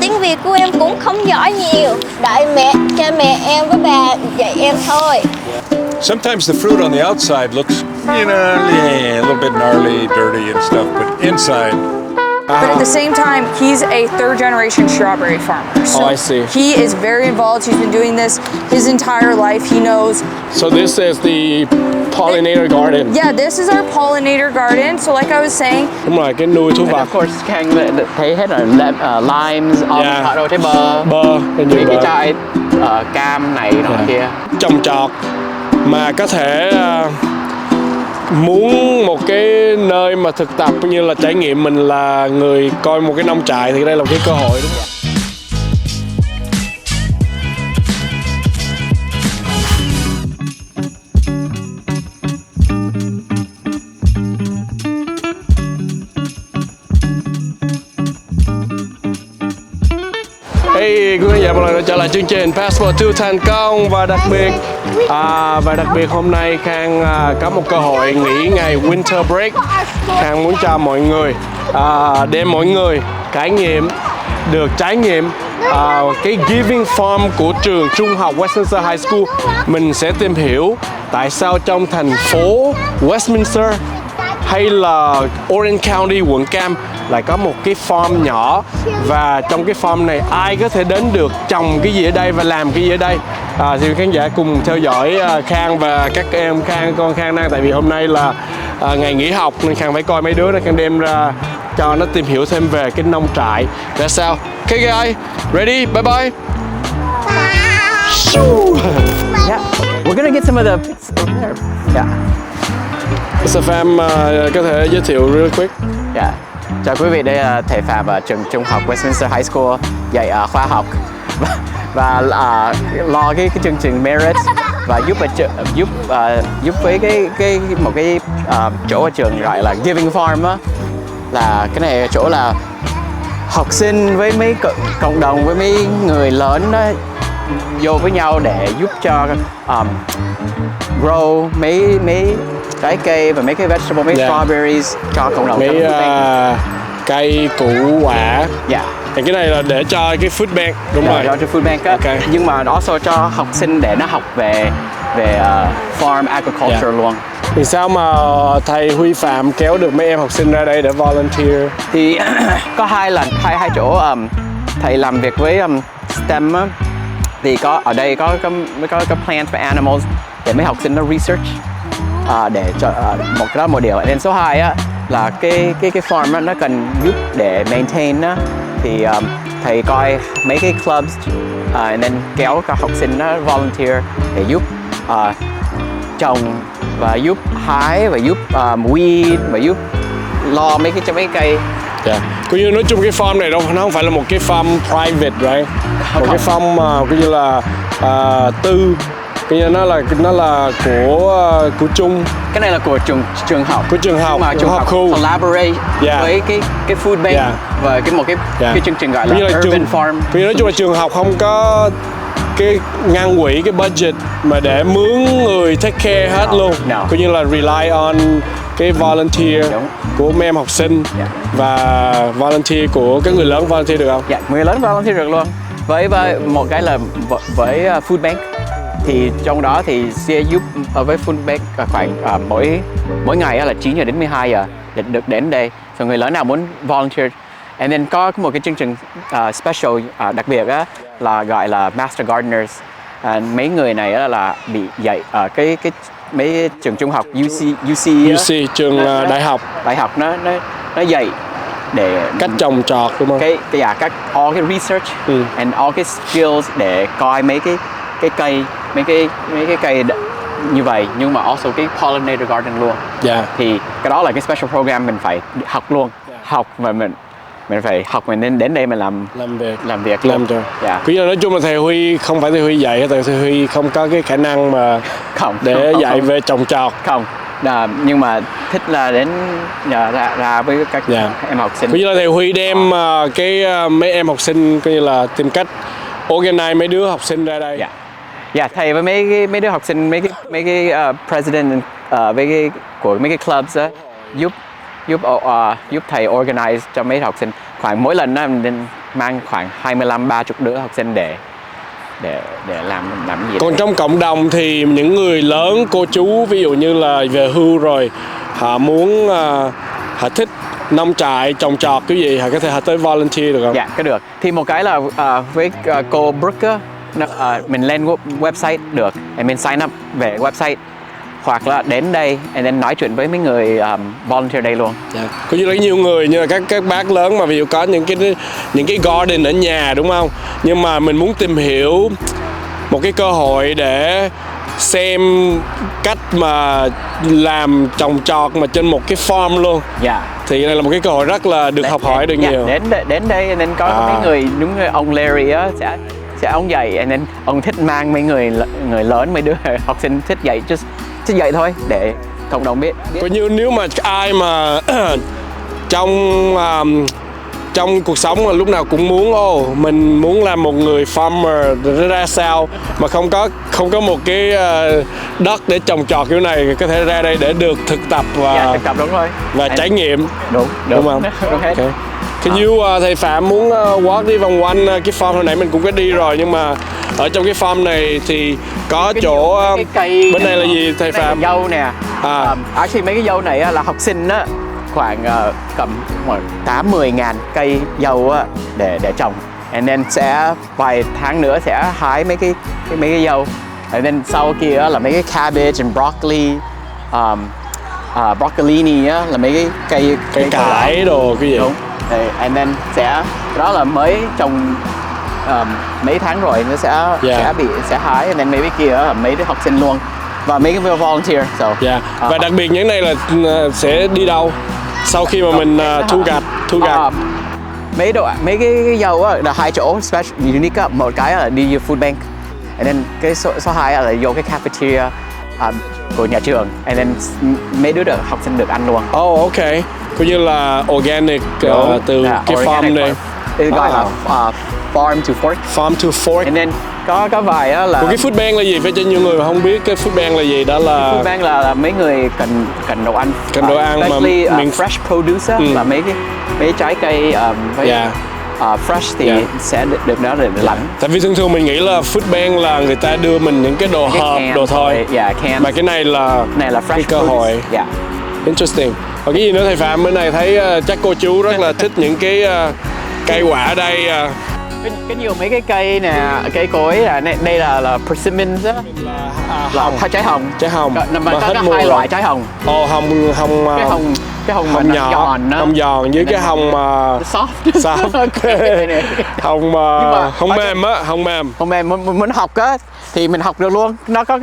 tiếng Việt của em cũng không giỏi nhiều. Đợi cha mẹ em với bà dạy em thôi. Sometimes the fruit on the outside looks, a little bit gnarly, dirty and stuff, but inside. But at the same time, he's a third generation strawberry farmer. So I see. He is very involved. He's been doing this his entire life. He knows. So this is the pollinator garden. Yeah, this is our pollinator garden. So like I was saying. Đúng rồi, cái nuôi thú And vật. of course, Khang thấy hết rồi, limes, avocado, thấy bơ, nhiều cái chai cam này nọ kia. Trồng trọt mà có thể muốn một cái nơi mà thực tập cũng như là trải nghiệm mình là người coi một cái nông trại thì đây là một cái cơ hội, đúng không? Hey, quý khán giả, một lần nữa trở lại chương trình Passport to thành công và đặc biệt hôm nay Khang có một cơ hội nghỉ ngày Winter Break. Khang muốn cho mọi người đem mọi người trải nghiệm cái Giving Farm của trường trung học Westminster High School. Mình sẽ tìm hiểu tại sao trong thành phố Westminster hay là Orange County, quận Cam lại có một cái farm nhỏ, và trong cái farm này ai có thể đến được trồng cái gì ở đây và làm cái gì ở đây. Thì khán giả cùng theo dõi Khang và các em con Khang đang, tại vì hôm nay là ngày nghỉ học nên Khang phải coi mấy đứa, nên Khang đem ra cho nó tìm hiểu thêm về cái nông trại ra sao. Okay guys, ready? Bye bye. Yeah, we're gonna get some of the pics over there. Yeah. So Pham có thể giới thiệu real quick. Yeah. Chào quý vị, đây là thầy Phạm ở trường trung học Westminster High School, dạy khoa học và lo cái chương trình merit và giúp với một cái chỗ ở trường gọi là Giving Farm á, là cái này chỗ là học sinh với mấy cộng đồng với mấy người lớn đó vô với nhau để giúp cho grow mấy trái cây và mấy cái vegetable, mấy strawberries cho cộng đồng, mấy cây củ quả. Thì cái này là để cho cái food bank, đúng rồi. Cho food bank á. Okay. Nhưng mà also cho học sinh để nó học về farm agriculture luôn. Thì sao mà thầy Huy Phạm kéo được mấy em học sinh ra đây để volunteer? Thì có hai chỗ thầy làm việc với STEM á, thì có ở đây có plants và animals để mấy học sinh nó research để cho một điều. Và số 2 á là cái farm á, nó cần giúp để maintain á, thì thầy coi mấy cái clubs and then kéo các học sinh nó volunteer để giúp trồng và giúp hái và giúp weed và giúp lo mấy cây. Cũng như nói chung cái farm này nó không phải là một cái farm private, right? Một cái farm cũng như là tư, cái như nó là của chung. Cái này là của trường học. Của trường học. Mà trường học khu collaborate với cái food bank và cái chương trình gọi là urban farm. Vì nói chung là trường học không có cái ngân quỹ, cái budget mà để mướn người take care hết luôn. Cũng như là rely on cái volunteer của mấy em học sinh và volunteer của các người lớn volunteer được không? Dạ, người lớn volunteer được luôn. Với một cái là với food bank thì trong đó thì sẽ giúp với food bank khoảng mỗi ngày là 9 giờ đến 12 giờ để được đến đây. Rồi người lớn nào muốn volunteer, and then có một cái chương trình special đặc biệt á, là gọi là Master Gardeners. Mấy người này là bị dạy ở cái mấy trường trung học UC trường đại học nó dạy để cách trồng trọt, đúng không? All cái research and all cái skills để coi mấy cái cây, mấy cái cây như vậy, nhưng mà also cái pollinator garden luôn. Thì cái đó là cái special program mình phải học luôn. Học và mình phải học, mình nên đến đây mình làm việc luôn. Cứ như nói chung là thầy Huy không phải thầy Huy dạy, thầy Huy không có cái khả năng mà để dạy về trồng trọt. Nhưng mà thích là đến ra với các em học sinh. Cứ như là thầy Huy đem mấy em học sinh coi như là tìm cách organize mấy đứa học sinh ra đây. Thầy với mấy đứa học sinh, mấy cái president của mấy cái clubs á, giúp thầy organize cho mấy học sinh. Khoảng mỗi lần mang khoảng 25-30 đứa học sinh để làm gì. Còn trong cộng đồng thì những người lớn, cô chú ví dụ như là về hưu rồi, họ muốn họ thích nông trại trồng trọt cái gì, họ có thể họ tới volunteer được không? Dạ, cái được. Thì một cái là với cô Brooke á, mình lên website được, mình sign up về website, hoặc là đến đây and then nói chuyện với mấy người volunteer đây luôn. Yeah. Có như là nhiều người như là các bác lớn mà ví dụ có những cái garden ở nhà đúng không? Nhưng mà mình muốn tìm hiểu một cái cơ hội để xem cách mà làm trồng trọt mà trên một cái farm luôn. Dạ. Thì đây là một cái cơ hội rất là được học hỏi được nhiều. Đến đây nên có mấy người, đúng người ông Larry á sẽ ông dạy, nên ông thích mang mấy người lớn, mấy đứa học sinh thích dạy, thích dạy thôi để cộng đồng biết. Coi như nếu mà ai mà trong cuộc sống mà lúc nào cũng muốn mình muốn làm một người farmer ra sao mà không có một cái đất để trồng trọt kiểu này, có thể ra đây để được thực tập và thực tập, đúng rồi, và trải nghiệm. Đúng không? Đúng hết. Okay. Can you thầy Phạm muốn walk đi vòng quanh cái farm hồi nãy mình cũng có đi rồi, nhưng mà ở trong cái farm này thì có chỗ cây bên này là gì thầy Phạm? Dâu nè. Actually mấy cái dâu này là học sinh á khoảng cầm 8-10 ngàn cây dâu á để trồng, and then sẽ vài tháng nữa sẽ hái mấy cái dâu, and then sau kia là mấy cái cabbage and broccoli, broccolini á là mấy cái cây cải đồ cái gì. Đúng. And then đó là mới trồng mấy tháng rồi nó sẽ hái, and then mấy cái kia là mấy đứa học sinh luôn và mấy cái volunteer. Và đặc biệt những này là sẽ đi đâu sau khi mà mình thu gặt mấy cái dâu á là hai chỗ special unique á, một cái là đi food bank, and then cái số 2 là vô cái cafeteria của nhà trường, and then mấy đứa học sinh được ăn luôn. Ok, coi như là organic từ cái farm này. Gọi là farm to fork. Farm to fork. And then có vài á là. Còn cái food bank là gì? Phải cho nhiều người mà không biết cái food bank là gì, đó là. Food bank là mấy người cần đồ ăn. Cần đồ ăn mà mình fresh produce là mấy trái cây fresh thì sẽ được đó để lạnh. Tại vì thường mình nghĩ là food bank là người ta đưa mình những cái đồ hộp đồ thôi. Mà cái này là fresh cái cơ hội. Interesting. Còn cái gì nữa thầy Phạm? Bữa này thấy chắc cô chú rất là thích những cái cây quả ở đây. Cái nhiều mấy cái cây nè, cây cối đây là persimmon á, là trái hồng. Trái hồng. Mà có hai loại trái hồng. Cái hồng mà nhỏ, hồng giòn với cái hồng soft. Hồng mềm á, hồng mềm. Muốn học á thì mình học được luôn. Nó có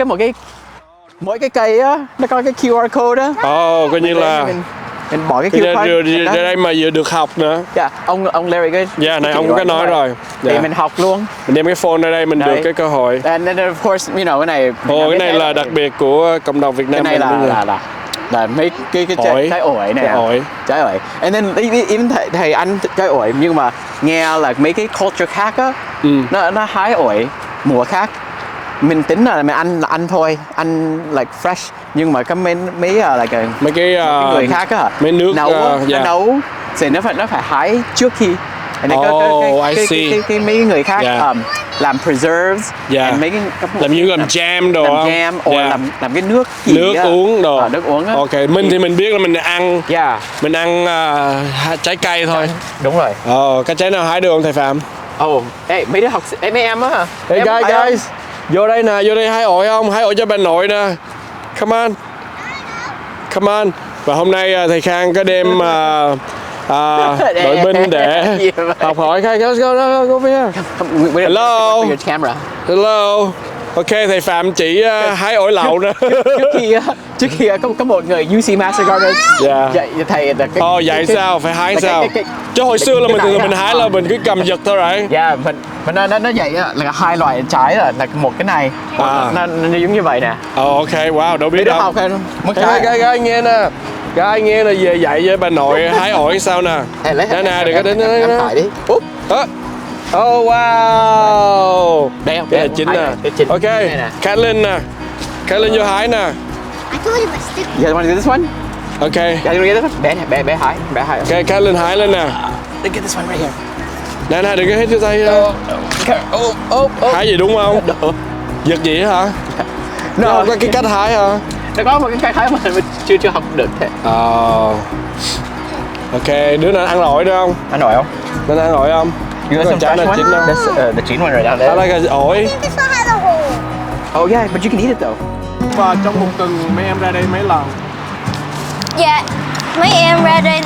mỗi cái cây á nó có cái QR code á. Coi như là mình bỏ cái QR code ra đây mà vừa được học nữa. Ông Larry cái này ông cũng có nói rồi. Thì mình học luôn. Mình đem cái phone ra đây mình được cái cơ hội. And then of course, cái này. Cái này là đặc biệt của cộng đồng Việt Nam. Cái này là mấy cái trái ổi này. Trái ổi. And then even thầy ăn trái ổi, nhưng mà nghe là mấy cái culture khác á, nó hái ổi mùa khác. Mình tính là mình ăn thôi, ăn like fresh, nhưng mà mấy cái người khác á mấy nước nấu thì nó phải hái trước khi. Cái mấy người khác làm preserves, làm như làm jam đồ không? Làm cái nước uống đồ. Nước uống á. Ok, mình thì mình biết là mình ăn trái cây thôi. Đúng rồi. Cái trái nào hái được không thầy Phạm? Mấy đứa học mấy em á. Hey guys. Vô đây nè, vô đây hái ổi không? Hái ổi cho bà nội nè. Come on. Và hôm nay thầy Khang có đem đội binh để học hỏi. Let's go over here. Hello. Ok, thầy Phạm chỉ hái ổi lậu nữa. Trước khi có một người UC Master Garden dạy thầy là dạy sao? Phải hái sao? Chứ hồi xưa là mình hái là mình cứ cầm giật thôi rồi. Nó dạy là hai loại trái là một cái này, nó giống như vậy nè. Ok, wow, đâu biết đâu. Gái nghe nè. Gái nghe là về dạy với bà nội hái ổi sao nè. Nè, đừng có đến đi. Wow. Đây là chính nè. Ok, Caitlin nè. Caitlin vô hái nè. I told you my stick. You want to do this one? Ok. Yeah, you want to get this one? Bé hái. Ok, Caitlin hái lên nè. Look at this one right here. Nè đừng có hít vô tay. Hái gì đúng không? Giật gì hả? Nó không có cái cách hái hả? Nó có một cái thái mà mình chưa học được thế. Ok, đứa nào ăn nổi được không? Ăn nổi không? Nên ăn nổi không? You want some Trái fresh nào one? chín đâu? That's the chín one right down there. I like ổi. Oh yeah, but you can eat it though. Và trong một tuần mấy em ra đây mấy lần? Dạ, mấy em ra đây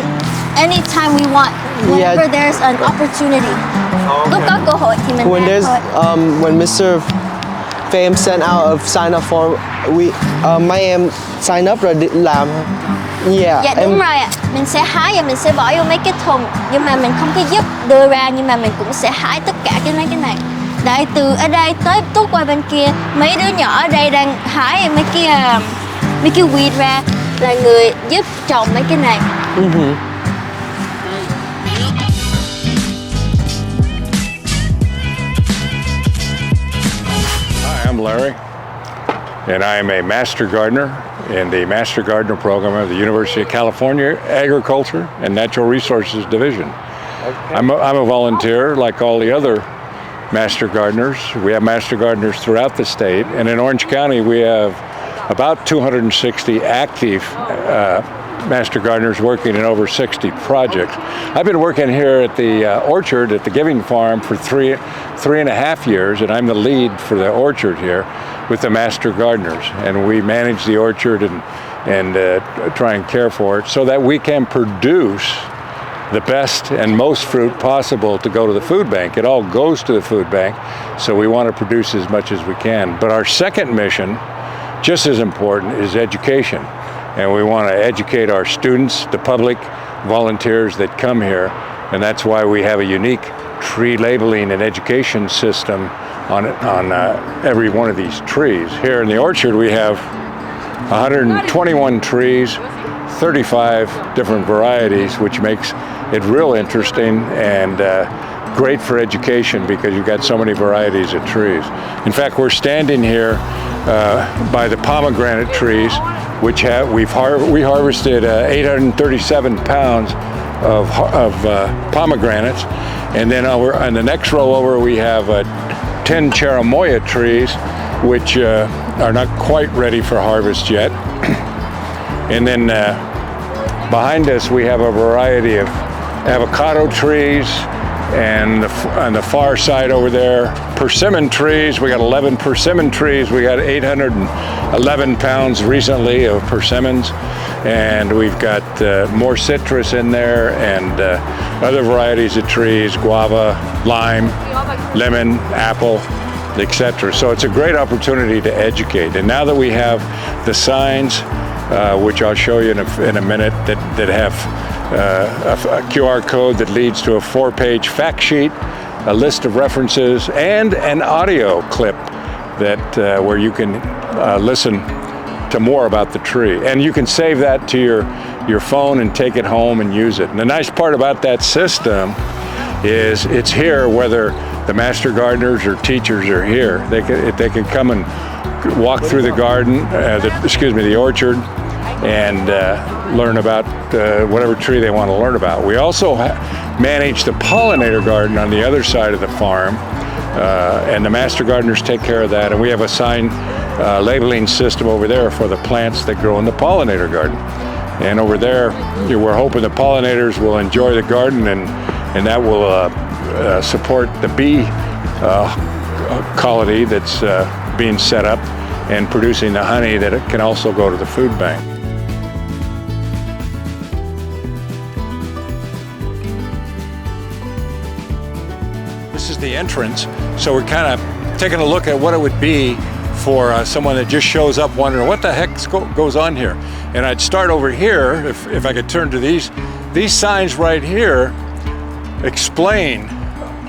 anytime we want, whenever there's an opportunity. Lúc có cơ hội thì mình When ra there's thôi. when Mr. Pham sent out a sign up form, mấy em sign up rồi đi làm. Dạ đúng rồi ạ. Mình sẽ hái và mình sẽ bỏ vô mấy cái thùng. Nhưng mà mình không có giúp đưa ra, nhưng mà mình cũng sẽ hái tất cả mấy cái này. Đấy, từ ở đây tới tuốt qua bên kia, mấy đứa nhỏ ở đây đang hái mấy cái weed ra, là người giúp trồng mấy cái này. Hi, I'm Larry, and I am a Master Gardener in the Master Gardener program of the University of California Agriculture and Natural Resources Division. I'm a volunteer like all the other Master Gardeners. We have Master Gardeners throughout the state, and in Orange County we have about 260 active Master Gardeners working in over 60 projects. I've been working here at the orchard at the Giving Farm for three and a half years, and I'm the lead for the orchard here with the Master Gardeners, and we manage the orchard and try and care for it so that we can produce the best and most fruit possible to go to the food bank. It all goes to the food bank, so we want to produce as much as we can. But our second mission, just as important, is education. And we want to educate our students, the public, volunteers that come here. And that's why we have a unique tree labeling and education system on every one of these trees. Here in the orchard we have 121 trees, 35 different varieties, which makes it real interesting and great for education because you've got so many varieties of trees. In fact, we're standing here by the pomegranate trees, which we harvested 837 pounds of pomegranates, and then on the next row over we have 10 cherimoya trees, which are not quite ready for harvest yet. And then behind us we have a variety of avocado trees, and on the far side over there, persimmon trees. We got 11 persimmon trees. We got 811 pounds recently of persimmons, and we've got more citrus in there and other varieties of trees, guava, lime, lemon, apple, etc. So it's a great opportunity to educate. And now that we have the signs, which I'll show you in a minute, that have a QR code that leads to a 4-page fact sheet, a list of references, and an audio clip that where you can listen to more about the tree. And you can save that to your phone and take it home and use it. And the nice part about that system is it's here whether the Master Gardeners or teachers are here. They can come and walk through the garden, the orchard, and learn about whatever tree they want to learn about. We also manage the pollinator garden on the other side of the farm, and the Master Gardeners take care of that. And we have a sign labeling system over there for the plants that grow in the pollinator garden. And over there, we're hoping the pollinators will enjoy the garden, and that will support the bee colony that's being set up and producing the honey that it can also go to the food bank. This is the entrance, so we're kind of taking a look at what it would be for someone that just shows up wondering what the heck goes on here. And I'd start over here, if I could turn to these signs right here explain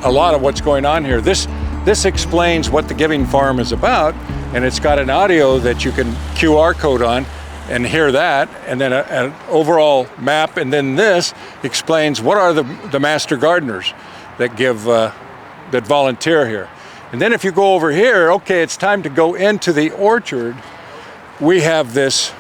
a lot of what's going on here. This explains what the Giving Farm is about, and it's got an audio that you can QR code on and hear that, and then an overall map, and then this explains what are the Master Gardeners that give that volunteer here. And then if you go over here, okay, it's time to go into the orchard. We have this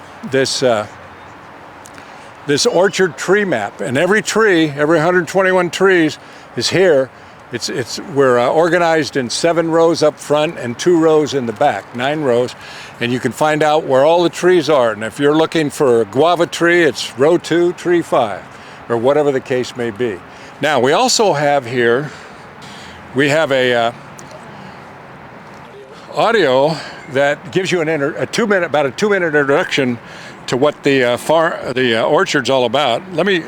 orchard tree map, and every tree, every 121 trees is here, We're organized in 7 rows up front and 2 rows in the back, 9 rows, and you can find out where all the trees are. And if you're looking for a guava tree, it's row 2, tree 5, or whatever the case may be. Now we also have here, we have a audio that gives you about a 2-minute introduction to what the orchard's all about. Let me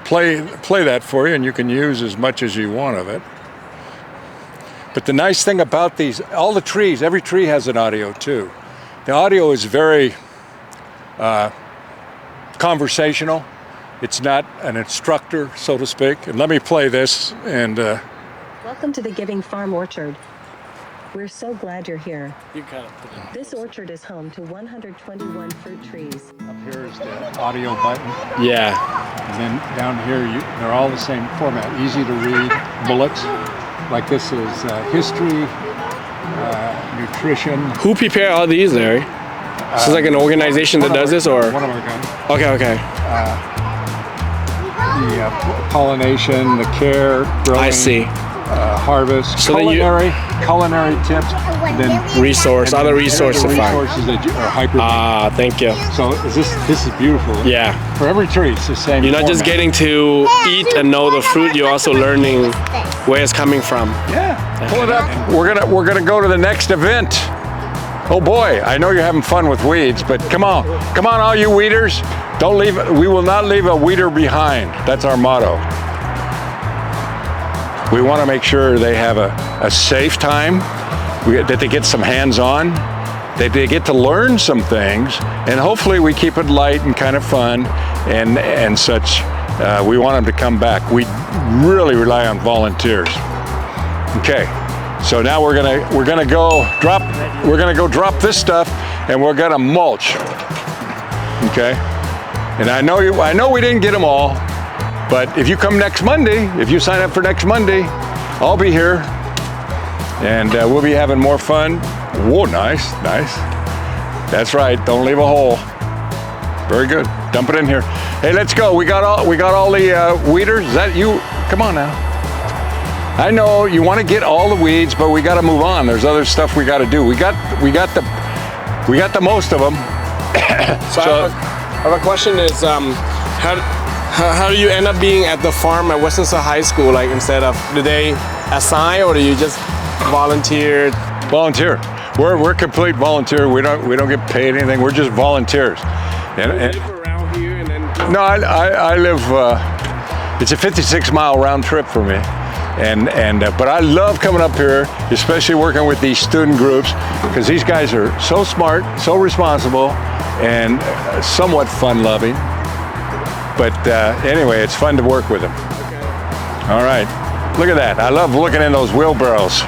play that for you, and you can use as much as you want of it. But the nice thing about all the trees, every tree has an audio too. The audio is very conversational. It's not an instructor, so to speak. And let me play this. And welcome to the Giving Farm Orchard. We're so glad you're here. This orchard is home to 121 fruit trees. Up here is the audio button. Yeah. And then down here, they're all the same format, easy to read, bullets. Like this is history, nutrition. Who prepare all these, Larry? This is like an organization that does this, or? One of our guys. Okay. The pollination, the care, growing, I see. Harvest, So culinary tips, then other resources to find. Resources that are hyper. Thank you. So this is beautiful. Yeah. For every tree, it's the same. You're not just getting to eat and know the fruit. You're also learning where it's coming from. Yeah. Pull it up. We're gonna go to the next event. Oh boy, I know you're having fun with weeds, but come on, all you weeders! We will not leave a weeder behind. That's our motto. We want to make sure they have a safe time, that they get some hands-on, that they get to learn some things, and hopefully we keep it light and kind of fun and such. We want them to come back. We really rely on volunteers. Okay, so now we're gonna go drop this stuff, and we're gonna mulch. Okay, and I know we didn't get them all. But if you come next Monday, if you sign up for next Monday, I'll be here, and we'll be having more fun. Whoa, nice. That's right, don't leave a hole. Very good, dump it in here. Hey, let's go, we got all the weeders. Is that you? Come on now. I know you want to get all the weeds, but we got to move on. There's other stuff we got to do. We got the most of them. So I have a question is, how do you end up being at the farm at Westminster High School? Like, instead of, do they assign, or do you just volunteer? Volunteer. We're complete volunteer. We don't get paid anything. We're just volunteers. And live around here, and then. No, I live. It's a 56-mile round trip for me, but I love coming up here, especially working with these student groups, because these guys are so smart, so responsible, and somewhat fun-loving. But anyway, it's fun to work with them. Okay. All right, look at that. I love looking in those wheelbarrows.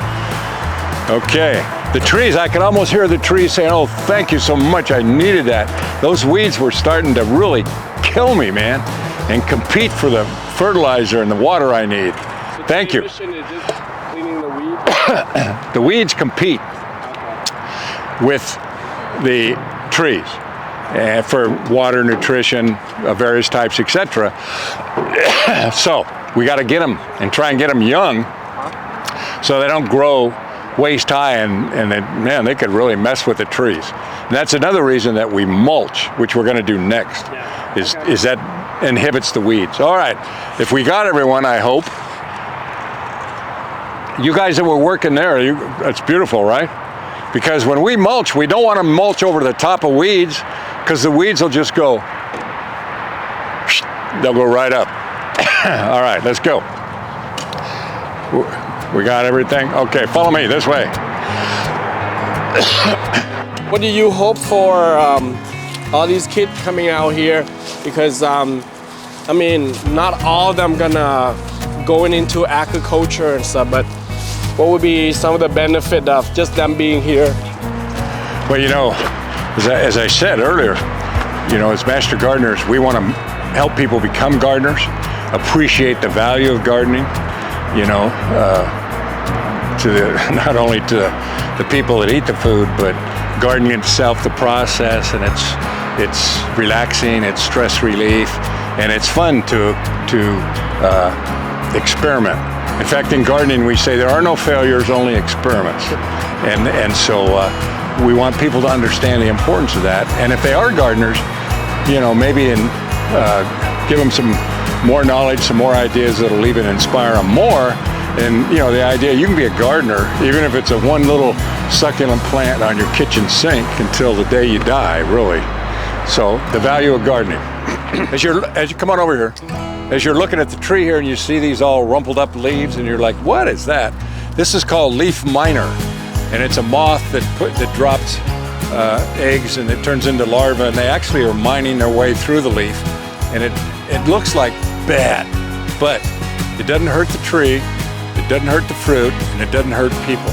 Okay, the trees, I can almost hear the trees saying, oh, thank you so much, I needed that. Those weeds were starting to really kill me, man, and compete for the fertilizer and the water I need. So thank you. Mission is just cleaning the weeds? The weeds compete with the trees. For water, nutrition, various types, etc. So we got to get them and try and get them young, so they don't grow waist high, and they could really mess with the trees. And that's another reason that we mulch, which we're going to do next. Is that inhibits the weeds. All right, if we got everyone, I hope. You guys that were working there, that's beautiful, right? Because when we mulch, we don't want to mulch over the top of weeds, because the weeds will just go, they'll go right up. All right, let's go. We got everything? Okay, follow me this way. What do you hope for all these kids coming out here? Because, I mean, not all of them gonna going into agriculture and stuff, but what would be some of the benefit of just them being here? Well, you know, as I said earlier, you know, as master gardeners, we want to help people become gardeners, appreciate the value of gardening, you know, not only to the people that eat the food, but gardening itself, the process, and it's relaxing, it's stress relief, and it's fun to experiment. In fact, in gardening, we say there are no failures, only experiments. And so we want people to understand the importance of that. And if they are gardeners, you know, maybe give them some more knowledge, some more ideas that'll even inspire them more. And you know, the idea, you can be a gardener, even if it's a one little succulent plant on your kitchen sink until the day you die, really. So the value of gardening. As you come on over here, as you're looking at the tree here and you see these all rumpled up leaves and you're like, what is that? This is called leaf miner. And it's a moth that drops eggs and it turns into larvae, and they actually are mining their way through the leaf. And it looks like bad, but it doesn't hurt the tree, it doesn't hurt the fruit, and it doesn't hurt people.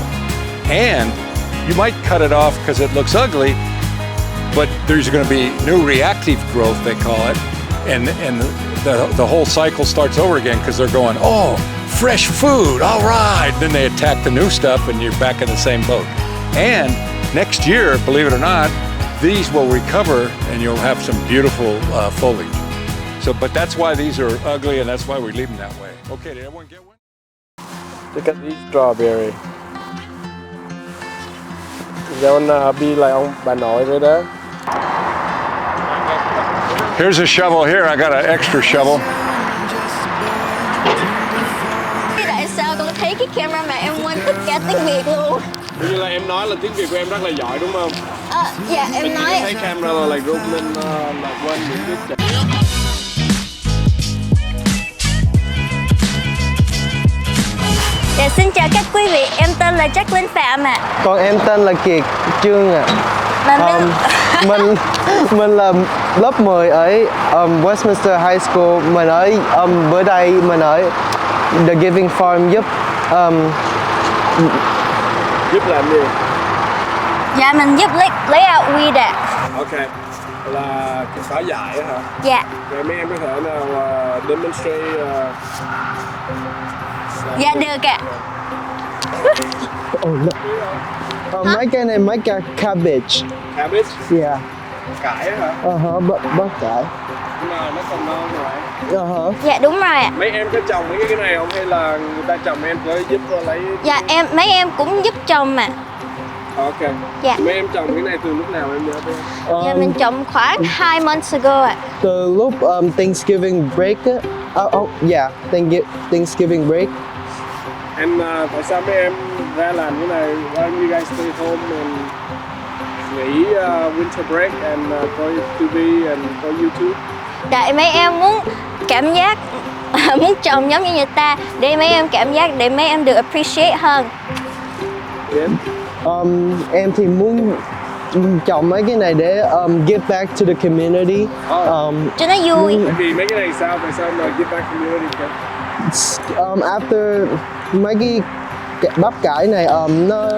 And you might cut it off because it looks ugly, but there's going to be new reactive growth, they call it, and the whole cycle starts over again because they're going, oh, fresh food, all right. Then they attack the new stuff and you're back in the same boat. And next year, believe it or not, these will recover and you'll have some beautiful foliage. So, but that's why these are ugly and that's why we leave them that way. Okay, did everyone get one? Look at these strawberry. Gonna be like ông bà nội rồi đó. Here's a shovel here. I got an extra shovel. Tại sao con thấy cái camera mà em quên tất cả tiếng Việt luôn? Như là em nói là tiếng Việt của em rất là giỏi đúng không? Dạ em Mình nói. thấy camera là rung nên là quên những cái chữ. Dạ xin chào các quý vị, em tên là Jacqueline Phạm ạ. Còn em tên là Kiệt Trương ạ. Mà Mình là lớp 10 ở Westminster High School. Mình ở bữa đây mình ở The Giving Farm giúp làm gì? dạ mình giúp lấy out weed ạ. Ok, là cái xóa dại á hả? Dạ. Rồi mấy em có thể nào demonstrate Dạ được ạ. mấy cái này mấy cái cabbage. Cabbage? Yeah. Cải á hả? Bắp cải. Nhưng mà nó còn non rồi. Dạ đúng rồi ạ. Mấy em có trồng mấy cái này không hay là người ta trồng em tới giúp lấy? Dạ mấy em cũng giúp trồng mà. Ok. Dạ. Mấy em trồng cái này từ lúc nào em nhớ tới? Dạ mình trồng khoảng 2 months ago ạ. Từ lúc Thanksgiving break á. Yeah, Thanksgiving break. And tại sao mấy em ra làm cái này? Why you guys stay home and nghỉ winter break and for TV and for YouTube? Tại mấy em muốn cảm giác muốn trồng giống như người ta để mấy em cảm giác để mấy em được appreciate hơn. Yeah. Em thì muốn trồng mấy cái này để give back to the community. Cho nó vui. Vì mấy cái này sao? Tại sao mà give back community? After mấy cái bắp cải này nó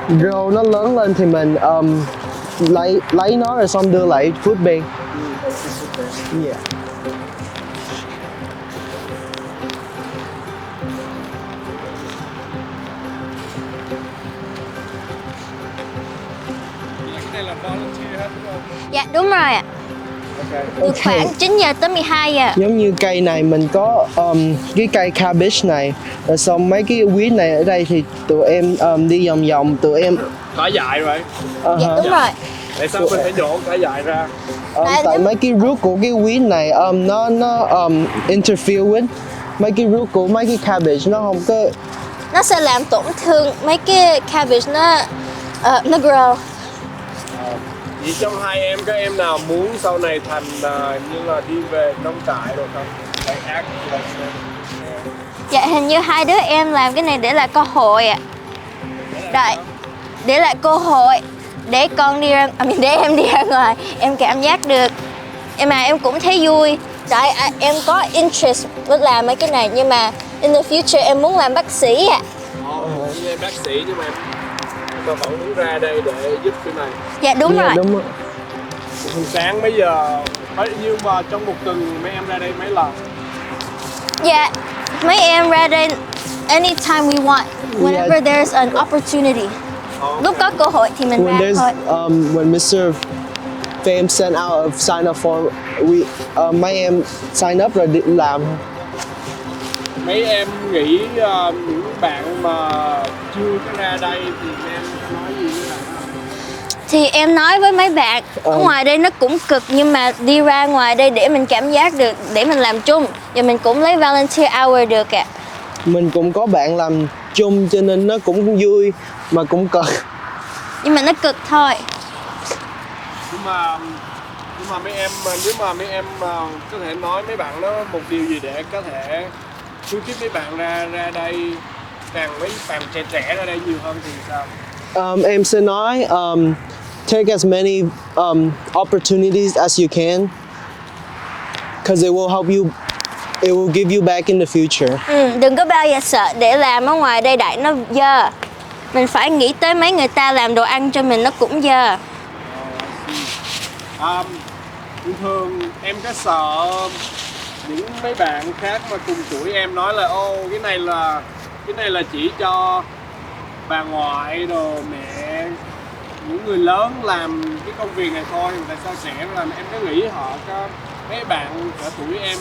grow, nó lớn lên thì mình lấy nó rồi xong đưa lại food bank. Yeah. Cái này là volunteer hết đúng không? Dạ đúng rồi ạ. Từ khoảng 9 giờ tới 12 giờ. Giống như cây này mình có cái cây cabbage này, rồi xong mấy cái weed này ở đây thì tụi em đi vòng vòng tụi em Cỏ dại rồi. Dạ đúng rồi. Tại sao mình phải nhổ cỏ dại ra? tại mấy cái root của cái weed này nó interfere with mấy cái root của mấy cái cabbage, nó không có, Nó sẽ làm tổn thương mấy cái cabbage nó grow. Vậy trong hai em có em nào muốn sau này thành như là đi về nông trại rồi không? Dạ hình như hai đứa em làm cái này để là cơ hội ạ. Để là cơ hội để con đi ra, để em đi ra ngoài em cảm giác được, em cũng thấy vui. Tại em có interest với làm mấy cái này, nhưng mà in the future em muốn làm bác sĩ ạ. Em bác sĩ nhưng mà em vẫn muốn ra đây để giúp cái này. Dạ đúng rồi. đúng rồi. Sáng mấy giờ, nhưng mà trong một tuần mấy em ra đây mấy lần? Dạ mấy em ra đây anytime we want, whenever there's an opportunity. Lúc có cơ hội thì mình ra thôi. When Mr. Pham sent out a sign up form, mấy em sign up rồi đi làm. mấy em nghĩ những bạn mà chưa có ra đây thì em nói gì với bạn? Thì em nói với mấy bạn ở ngoài đây nó cũng cực, nhưng mà đi ra ngoài đây để mình cảm giác được, để mình làm chung và mình cũng lấy volunteer hour được ạ. Mình cũng có bạn làm chung cho nên nó cũng vui mà cũng cực. Nhưng mà nó cực thôi. Nhưng mà mấy em, nếu mà mấy em có thể nói mấy bạn đó một điều gì để có thể khuyến khích mấy bạn ra đây, càng mấy bạn trẻ ra đây nhiều hơn thì sao? Em sẽ nói take as many opportunities as you can, because it will help you. It will give you back in the future. Đừng có bao giờ sợ để làm ở ngoài đây đại nó dơ. Mình phải nghĩ tới mấy người ta làm đồ ăn cho mình nó cũng dơ. Thường em có sợ những mấy bạn khác mà cùng tuổi em nói là cái này là chỉ cho bà ngoại đồ mẹ, những người lớn làm cái công việc này thôi, tại sao sẽ làm? Em có nghĩ họ có mấy bạn ở tuổi em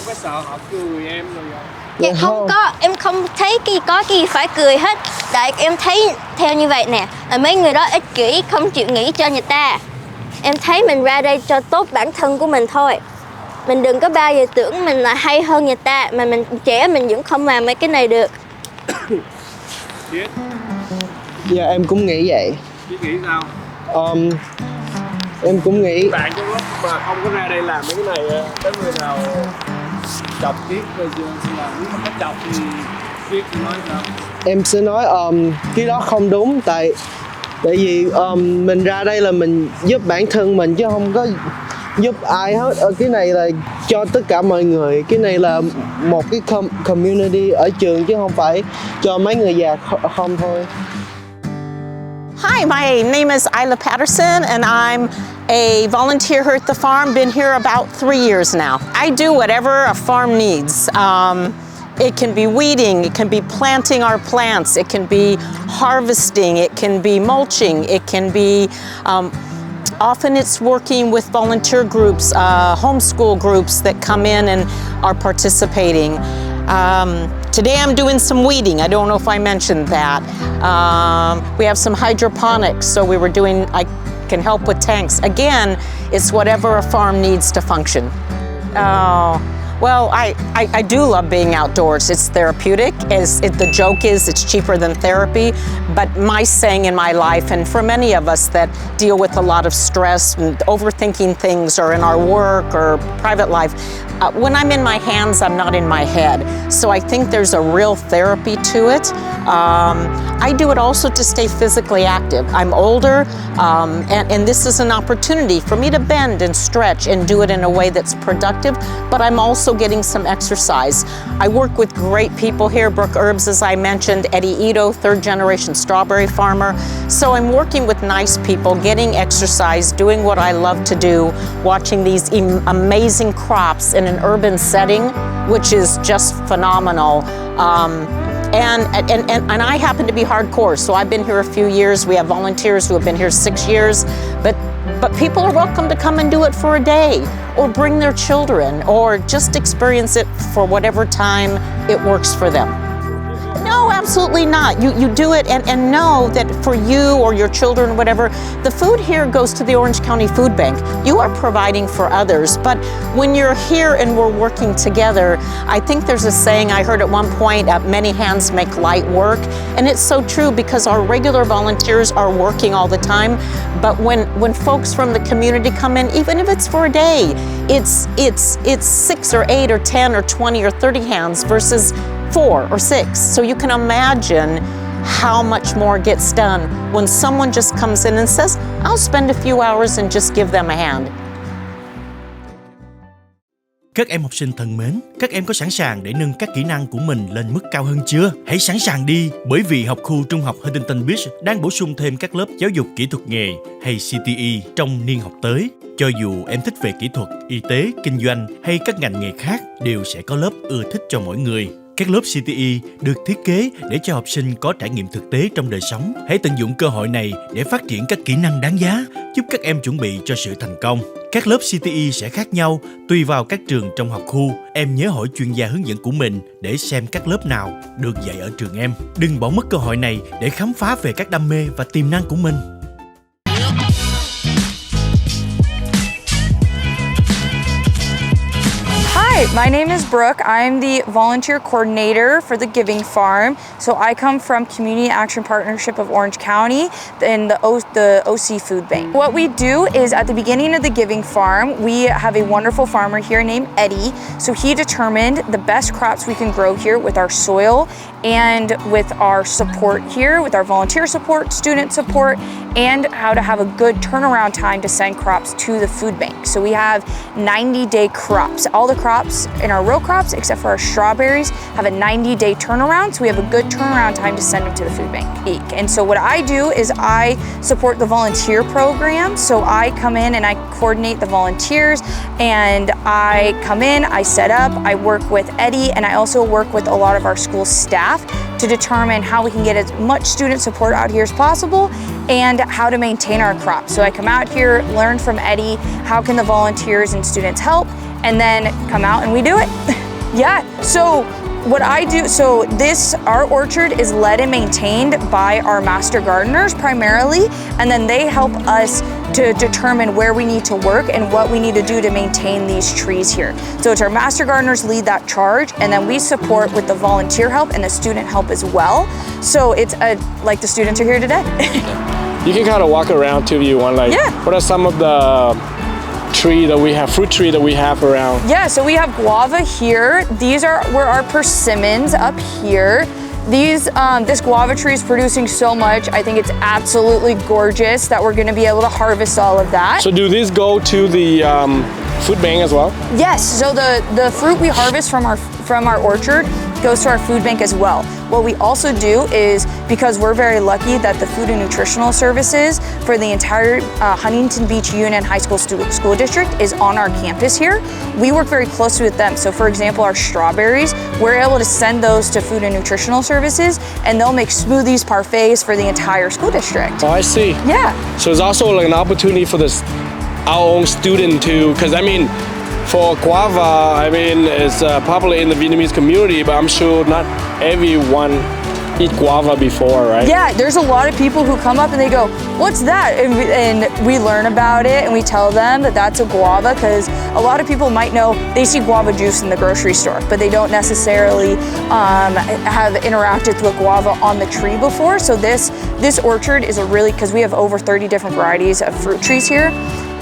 có sợ họ cười em rồi không? Dạ không có, em không thấy có cái gì phải cười hết. Tại em thấy theo như vậy nè, là mấy người đó ích kỷ, không chịu nghĩ cho người ta. Em thấy mình ra đây cho tốt bản thân của mình thôi. Mình đừng có bao giờ tưởng mình là hay hơn người ta, mà mình trẻ mình vẫn không làm mấy cái này được. Dạ em cũng nghĩ vậy. Chị nghĩ sao? Em cũng nghĩ bạn trong lúc mà không có ra đây làm mấy cái này, có người nào chọc tiếp rồi xem là nếu mà có chọc thì biết nói sao? em sẽ nói cái đó không đúng, tại vì mình ra đây là mình giúp bản thân mình chứ không có giúp ai hết. Cái này là cho tất cả mọi người, cái này là một cái community ở trường chứ không phải cho mấy người già không thôi. Hi, my name is Isla Patterson and I'm a volunteer here at the farm. Been here about 3 years now. I do whatever a farm needs. It can be weeding, it can be planting our plants, it can be harvesting, it can be mulching, it can be often it's working with volunteer groups, homeschool groups that come in and are participating. Today I'm doing some weeding. I don't know if I mentioned that. We have some hydroponics, so I can help with tanks. Again, it's whatever a farm needs to function. Well, I do love being outdoors. It's therapeutic. The joke is it's cheaper than therapy, but my saying in my life, and for many of us that deal with a lot of stress and overthinking things or in our work or private life, when I'm in my hands, I'm not in my head. So I think there's a real therapy to it. I do it also to stay physically active. I'm older, and this is an opportunity for me to bend and stretch and do it in a way that's productive, but I'm also getting some exercise. I work with great people here, Brooke Herbs, as I mentioned, Eddie Ito, third generation strawberry farmer. So I'm working with nice people, getting exercise, doing what I love to do, watching these amazing crops in an urban setting, which is just phenomenal. And I happen to be hardcore, so I've been here a few years. We have volunteers who have been here 6 years, but people are welcome to come and do it for a day, or bring their children, or just experience it for whatever time it works for them. No, absolutely not. You do it and know that for you or your children, whatever, the food here goes to the Orange County Food Bank. You are providing for others, but when you're here and we're working together, I think there's a saying I heard at one point, many hands make light work, and it's so true because our regular volunteers are working all the time, but when folks from the community come in, even if it's for a day, it's 6 or 8 or 10 or 20 or 30 hands versus 4 or 6. So you can imagine how much more gets done when someone just comes in and says, I'll spend a few hours and just give them a hand. Các em học sinh thân mến, các em có sẵn sàng để nâng các kỹ năng của mình lên mức cao hơn chưa? Hãy sẵn sàng đi, bởi vì học khu trung học Huntington Beach đang bổ sung thêm các lớp giáo dục kỹ thuật nghề hay CTE trong niên học tới. Cho dù em thích về kỹ thuật, y tế, kinh doanh hay các ngành nghề khác, đều sẽ có lớp ưa thích cho mỗi người. Các lớp CTE được thiết kế để cho học sinh có trải nghiệm thực tế trong đời sống. Hãy tận dụng cơ hội này để phát triển các kỹ năng đáng giá, giúp các em chuẩn bị cho sự thành công. Các lớp CTE sẽ khác nhau tùy vào các trường trong học khu. Em nhớ hỏi chuyên gia hướng dẫn của mình để xem các lớp nào được dạy ở trường em. Đừng bỏ mất cơ hội này để khám phá về các đam mê và tiềm năng của mình. Hi, my name is Brooke. I am the volunteer coordinator for the Giving Farm. So I come from Community Action Partnership of Orange County in the OC Food Bank. What we do is at the beginning of the Giving Farm, we have a wonderful farmer here named Eddie. So he determined the best crops we can grow here with our soil and with our support here, with our volunteer support, student support, and how to have a good turnaround time to send crops to the food bank. So we have 90-day crops. All the crops in our row crops, except for our strawberries, have a 90-day turnaround. So we have a good turnaround time to send them to the food bank. And so what I do is I support the volunteer program. So I come in and I coordinate the volunteers, and I come in, I set up, I work with Eddie, and I also work with a lot of our school staff to determine how we can get as much student support out here as possible and how to maintain our crops. So I come out here, learn from Eddie, how can the volunteers and students help, and then come out and we do it. Yeah, so what I do, so our orchard is led and maintained by our master gardeners primarily, and then they help us to determine where we need to work and what we need to do to maintain these trees here. So it's our master gardeners lead that charge, and then we support with the volunteer help and the student help as well. So it's like the students are here today. You can kind of walk around too if you want. Like, yeah. What are some of the fruit tree that we have around? Yeah, so we have guava here. These were our persimmons up here. This guava tree is producing so much. I think it's absolutely gorgeous that we're gonna be able to harvest all of that. So do these go to the food bank as well? Yes, so the fruit we harvest from our orchard goes to our food bank as well. What we also do is, because we're very lucky that the food and nutritional services for the entire Huntington Beach Union High School School District is on our campus here, we work very closely with them. So for example, our strawberries, we're able to send those to food and nutritional services, and they'll make smoothies, parfaits for the entire school district. Oh, I see. Yeah. So it's also like an opportunity for our own student to, because I mean, for guava, I mean, it's popular in the Vietnamese community, but I'm sure not everyone eat guava before, right? Yeah, there's a lot of people who come up and they go, what's that? And we learn about it and we tell them that that's a guava, because a lot of people might know, they see guava juice in the grocery store, but they don't necessarily have interacted with guava on the tree before. So this orchard is because we have over 30 different varieties of fruit trees here.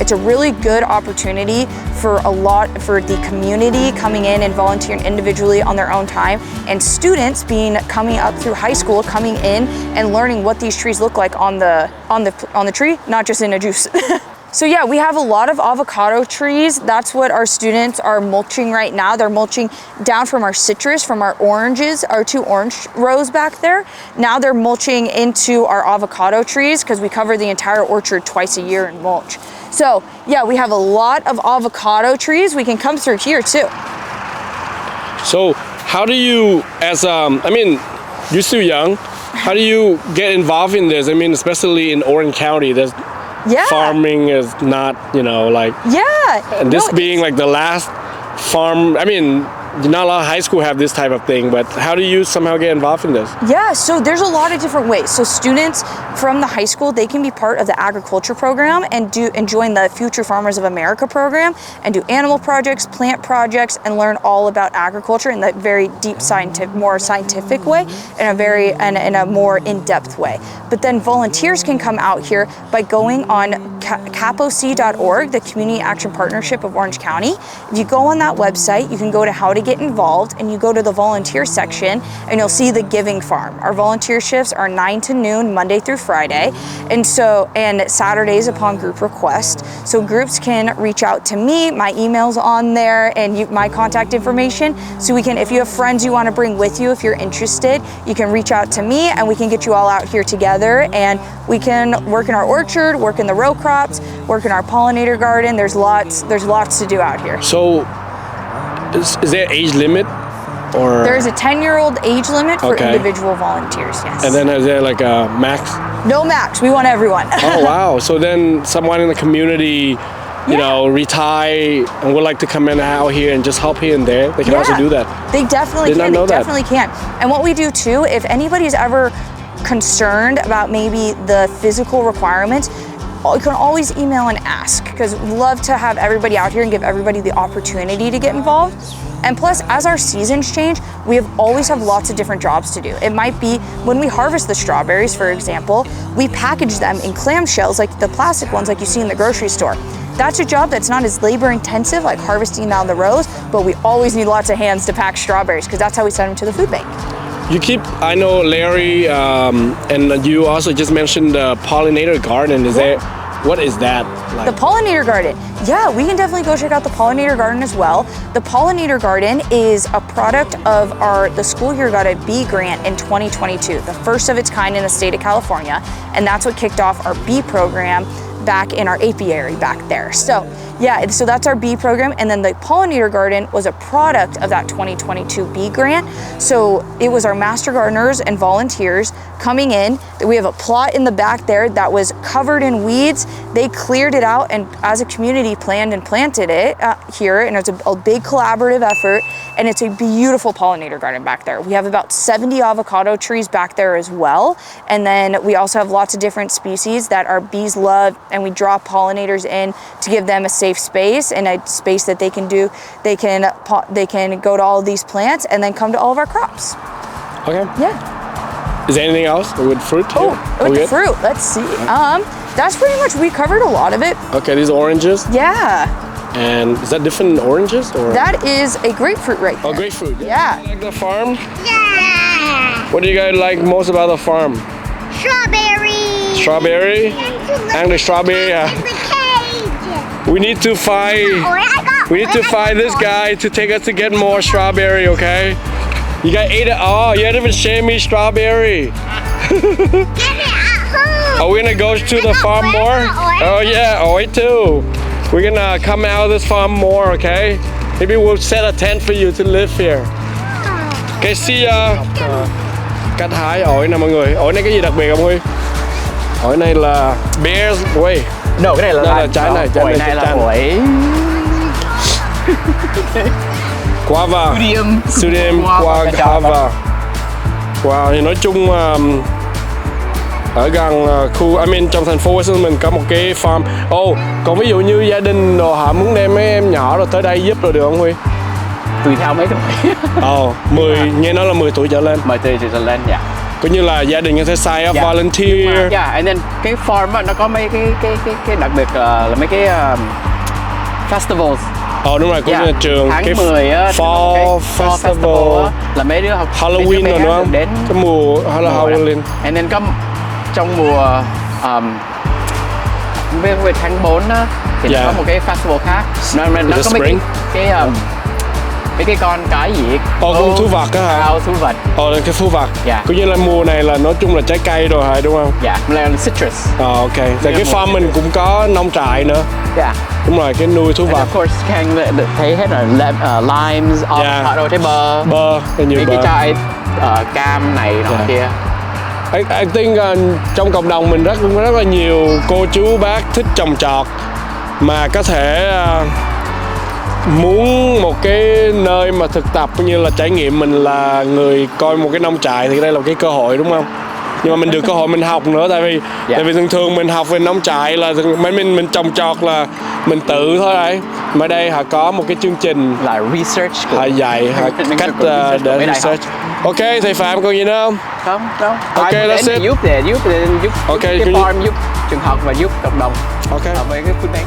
It's a really good opportunity for the community coming in and volunteering individually on their own time, and students coming up through high school, coming in and learning what these trees look like on the tree, not just in a juice. So yeah, we have a lot of avocado trees. That's what our students are mulching right now. They're mulching down from our citrus, from our oranges, our 2 orange rows back there. Now they're mulching into our avocado trees because we cover the entire orchard twice a year in mulch. So yeah, we have a lot of avocado trees. We can come through here too. So how do you, I mean, you're still young, how do you get involved in this? I mean, especially in Orange County, farming is not, like... Yeah. And this being like the last farm, I mean, not a lot of high school have this type of thing, but how do you somehow get involved in this? Yeah, so there's a lot of different ways. So students from the high school, they can be part of the agriculture program and join the Future Farmers of America program and do animal projects, plant projects, and learn all about agriculture in that very deep more scientific way, in a more in-depth way. But then volunteers can come out here by going on capoc.org, the Community Action Partnership of Orange County. If you go on that website, you can go to how to get involved, and you go to the volunteer section and you'll see the Giving Farm. Our volunteer shifts are 9 to noon, Monday through Friday, and Saturdays upon group request. So groups can reach out to me, my email's on there, and my contact information. So if you have friends you want to bring with you, if you're interested, you can reach out to me and we can get you all out here together, and we can work in our orchard, work in the row crops, work in our pollinator garden. There's lots to do out here. So is there an age limit? Or there's a 10-year-old age limit for individual volunteers, yes. And then is there like a max? No max, we want everyone. Oh wow, so then someone in the community you know, retire and would like to come in out here and just help here and there, they can also do that. They definitely Did not can. know They that. definitely can. And what we do too, if anybody's ever concerned about maybe the physical requirements, you can always email and ask, because we love to have everybody out here and give everybody the opportunity to get involved. And plus, as our seasons change, we always have lots of different jobs to do. It might be when we harvest the strawberries, for example, we package them in clamshells, like the plastic ones like you see in the grocery store. That's a job that's not as labor intensive, like harvesting down the rows, but we always need lots of hands to pack strawberries, because that's how we send them to the food bank. You keep, I know Larry, and you also just mentioned the pollinator garden. Is there, what is that like? The pollinator garden. Yeah, we can definitely go check out the pollinator garden as well. The pollinator garden is a product of the school here got a bee grant in 2022, the first of its kind in the state of California. And that's what kicked off our bee program back in our apiary back there. So yeah, so that's our bee program. And then the pollinator garden was a product of that 2022 bee grant. So it was our master gardeners and volunteers coming in. We have a plot in the back there that was covered in weeds. They cleared it out and as a community planned and planted it here. And it's a big collaborative effort. And it's a beautiful pollinator garden back there. We have about 70 avocado trees back there as well. And then we also have lots of different species that our bees love, and we draw pollinators in to give them a safe space and a space that they can do. They can go to all of these plants and then come to all of our crops. Okay. Yeah. Is there anything else with fruit here? With the fruit, let's see. That's pretty much, we covered a lot of it. Okay, these oranges. Yeah. And is that different oranges or? That is a grapefruit right there. Oh, grapefruit. Yeah. You like the farm? Yeah. What do you guys like most about the farm? Strawberry. Strawberry? And the strawberry. The cage. We need to find this guy to take us to get more strawberry, okay? You guys ate it all. You haven't even shared me strawberry. Are we gonna go to the farm more? Oh yeah, oi too. We're gonna come out of this farm more, okay? Maybe we'll set a tent for you to live here. Okay, see ya. Cách hái ổi nè mọi người. Ổi này cái gì đặc biệt không Huy? Ổi này là bears. Wait. No, cái này là trái này là ổi guava. Studium guava. Wow, thì nói chung ở gần khu, trong thành phố Westminster mình có một cái farm. Còn ví dụ như gia đình đồ họ muốn đem mấy em nhỏ rồi tới đây giúp rồi được không Huy? Tùy theo mấy tuổi. Nghe nói là 10 tuổi trở lên. 10 tuổi trở lên, dạ. Coi như là gia đình có thể sign up volunteer. And then cái farm á, nó có mấy cái đặc biệt là mấy cái festivals. Đúng rồi, cũng như là trường tháng cái 10 á, fall festival á, là mấy đứa học Halloween rồi đúng không? Đến cái mùa Halloween. And then trong mùa về tháng 4 á, thì nó có một cái festival khác. Nó có mấy cái con cái gì? Con thú vật á hả? Thú vật. Cái thú vật. Cũng như là mùa này là nói chung là trái cây rồi hả, đúng không? Dạ, là citrus. Ok. Tại cái farm mình cũng có nông trại nữa. Dạ. Đúng rồi, cái nuôi thú vật. Of course, Khang thấy hết rồi, limes, avocado, trái bơ. Nhiều bơ. Cái chai cam này nọ kia. I think trong cộng đồng mình rất là nhiều cô chú bác thích trồng trọt mà có thể muốn một cái nơi mà thực tập cũng như là trải nghiệm mình là người coi một cái nông trại thì đây là một cái cơ hội đúng không? Nhưng mà mình được cơ hội mình học nữa tại vì thường mình học về nông trại là mình trồng trọt là mình tự thôi đấy. Mà đây họ có một cái chương trình là research họ dạy cách để research. Ok, thầy Phạm còn gì nữa không? Không. Ok, that's it. Giúp cái farm, giúp trường học và giúp cộng đồng. Ok. Về cái food bank.